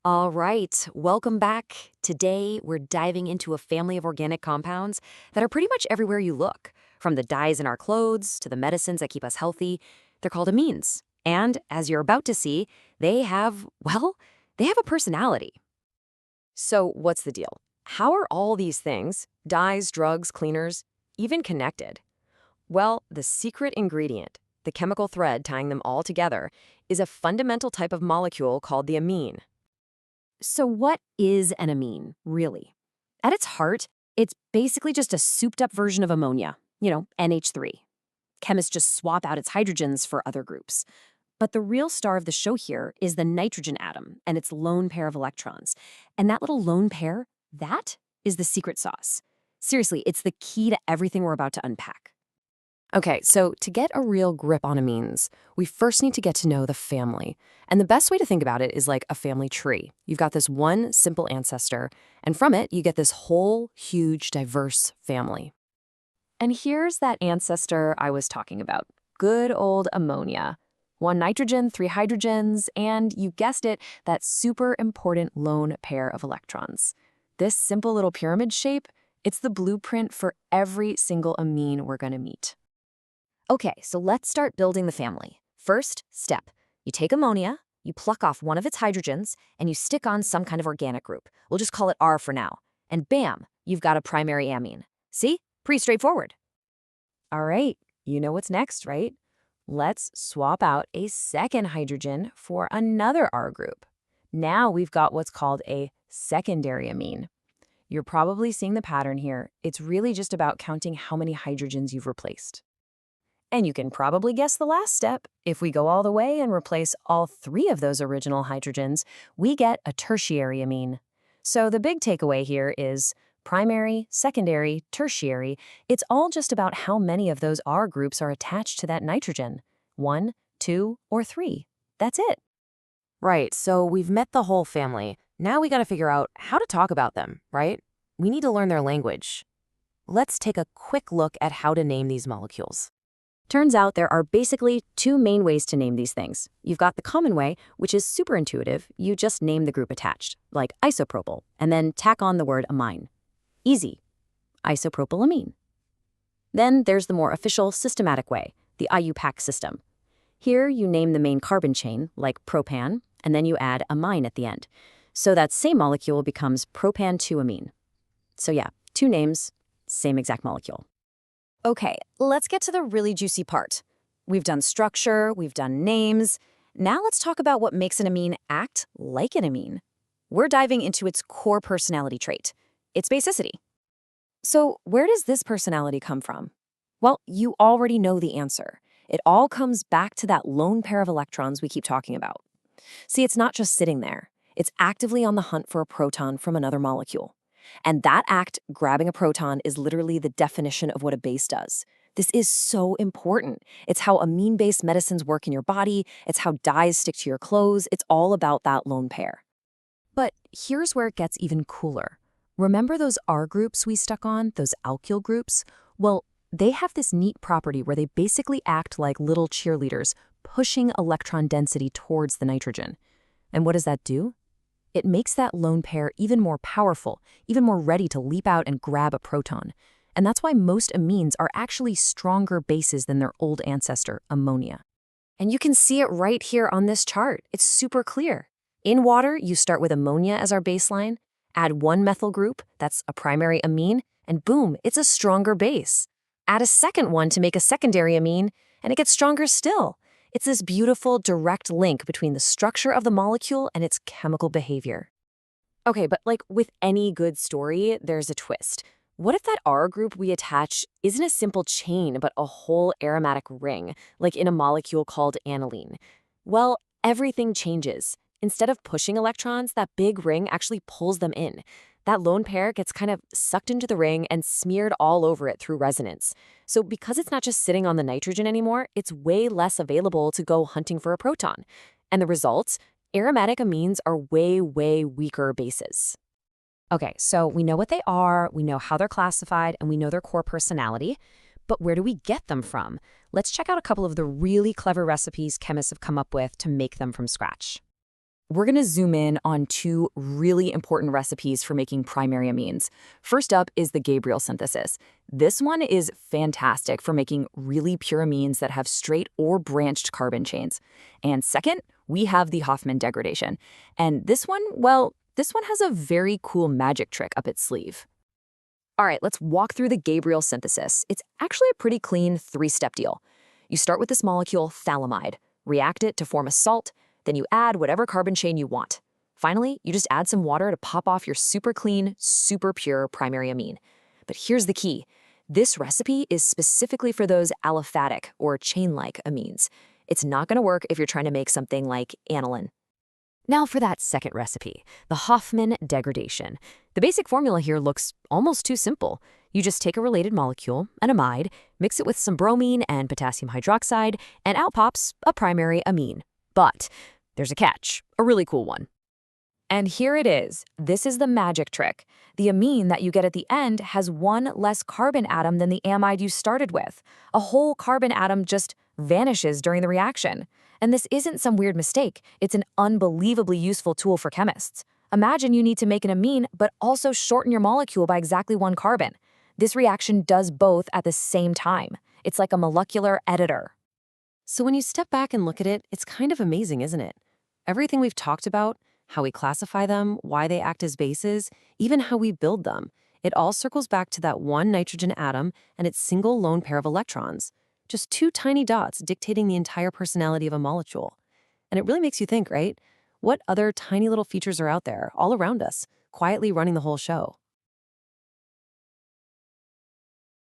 All right, welcome back. Today, we're diving into a family of organic compounds that are pretty much everywhere you look, from the dyes in our clothes to the medicines that keep us healthy. They're called amines. And as you're about to see, they have a personality. So, what's the deal? How are all these things, dyes, drugs, cleaners, even connected? Well, the secret ingredient, the chemical thread tying them all together, is a fundamental type of molecule called the amine. So what is an amine, really? At its heart, it's basically just a souped-up version of ammonia, NH3. Chemists just swap out its hydrogens for other groups. But the real star of the show here is the nitrogen atom and its lone pair of electrons. And that little lone pair, that is the secret sauce. Seriously, it's the key to everything we're about to unpack. Okay, so to get a real grip on amines, we first need to get to know the family. And the best way to think about it is like a family tree. You've got this one simple ancestor, and from it, you get this whole, huge, diverse family. And here's that ancestor I was talking about. Good old ammonia. 1 nitrogen, 3 hydrogens, and you guessed it, that super important lone pair of electrons. This simple little pyramid shape, it's the blueprint for every single amine we're going to meet. Okay, so let's start building the family. First step, you take ammonia, you pluck off one of its hydrogens, and you stick on some kind of organic group. We'll just call it R for now. And bam, you've got a primary amine. See? Pretty straightforward. All right, you know what's next, right? Let's swap out a second hydrogen for another R group. Now we've got what's called a secondary amine. You're probably seeing the pattern here. It's really just about counting how many hydrogens you've replaced. And you can probably guess the last step. If we go all the way and replace all 3 of those original hydrogens, we get a tertiary amine. So the big takeaway here is primary, secondary, tertiary, it's all just about how many of those R groups are attached to that nitrogen. 1, 2, or 3. That's it. Right, so we've met the whole family. Now we gotta figure out how to talk about them, right? We need to learn their language. Let's take a quick look at how to name these molecules. Turns out there are basically 2 main ways to name these things. You've got the common way, which is super intuitive. You just name the group attached, like isopropyl, and then tack on the word amine. Easy. Isopropylamine. Then there's the more official systematic way, the IUPAC system. Here you name the main carbon chain, like propan, and then you add amine at the end. So that same molecule becomes propan-2-amine. So yeah, 2 names, same exact molecule. Okay, let's get to the really juicy part. We've done structure, we've done names. Now let's talk about what makes an amine act like an amine. We're diving into its core personality trait, its basicity. So where does this personality come from? Well, you already know the answer. It all comes back to that lone pair of electrons we keep talking about. See, it's not just sitting there. It's actively on the hunt for a proton from another molecule. And that act, grabbing a proton, is literally the definition of what a base does. This is so important. It's how amine-based medicines work in your body. It's how dyes stick to your clothes. It's all about that lone pair. But here's where it gets even cooler. Remember those R groups we stuck on, those alkyl groups? Well, they have this neat property where they basically act like little cheerleaders, pushing electron density towards the nitrogen. And what does that do? It makes that lone pair even more powerful, even more ready to leap out and grab a proton. And that's why most amines are actually stronger bases than their old ancestor, ammonia. And you can see it right here on this chart. It's super clear. In water, you start with ammonia as our baseline, add 1 methyl group, that's a primary amine, and boom, it's a stronger base. Add a second one to make a secondary amine, and it gets stronger still. It's this beautiful, direct link between the structure of the molecule and its chemical behavior. Okay, but like with any good story, there's a twist. What if that R group we attach isn't a simple chain, but a whole aromatic ring, like in a molecule called aniline? Well, everything changes. Instead of pushing electrons, that big ring actually pulls them in. That lone pair gets kind of sucked into the ring and smeared all over it through resonance. So because it's not just sitting on the nitrogen anymore, it's way less available to go hunting for a proton. And the results? Aromatic amines are way, way weaker bases. Okay, so we know what they are, we know how they're classified, and we know their core personality. But where do we get them from? Let's check out a couple of the really clever recipes chemists have come up with to make them from scratch. we're going to zoom in on two really important recipes for making primary amines. First up is the Gabriel synthesis. This one is fantastic for making really pure amines that have straight or branched carbon chains. And second, we have the Hoffmann degradation. And this one, well, this one has a very cool magic trick up its sleeve. All right, let's walk through the Gabriel synthesis. It's actually a pretty clean three-step deal. You start with this molecule, phthalimide, react it to form a salt, then you add whatever carbon chain you want. Finally, you just add some water to pop off your super clean, super pure primary amine. But here's the key. This recipe is specifically for those aliphatic or chain-like amines. It's not going to work if you're trying to make something like aniline. Now for that second recipe, the Hoffmann degradation. The basic formula here looks almost too simple. You just take a related molecule, an amide, mix it with some bromine and potassium hydroxide, and out pops a primary amine. But there's a catch, a really cool one. And here it is. This is the magic trick. The amine that you get at the end has one less carbon atom than the amide you started with. A whole carbon atom just vanishes during the reaction. And this isn't some weird mistake. It's an unbelievably useful tool for chemists. Imagine you need to make an amine, but also shorten your molecule by exactly one carbon. This reaction does both at the same time. It's like a molecular editor. So when you step back and look at it, it's kind of amazing, isn't it? Everything we've talked about, how we classify them, why they act as bases, even how we build them, it all circles back to that one nitrogen atom and its single lone pair of electrons. Just two tiny dots dictating the entire personality of a molecule. And it really makes you think, right? What other tiny little features are out there, all around us, quietly running the whole show?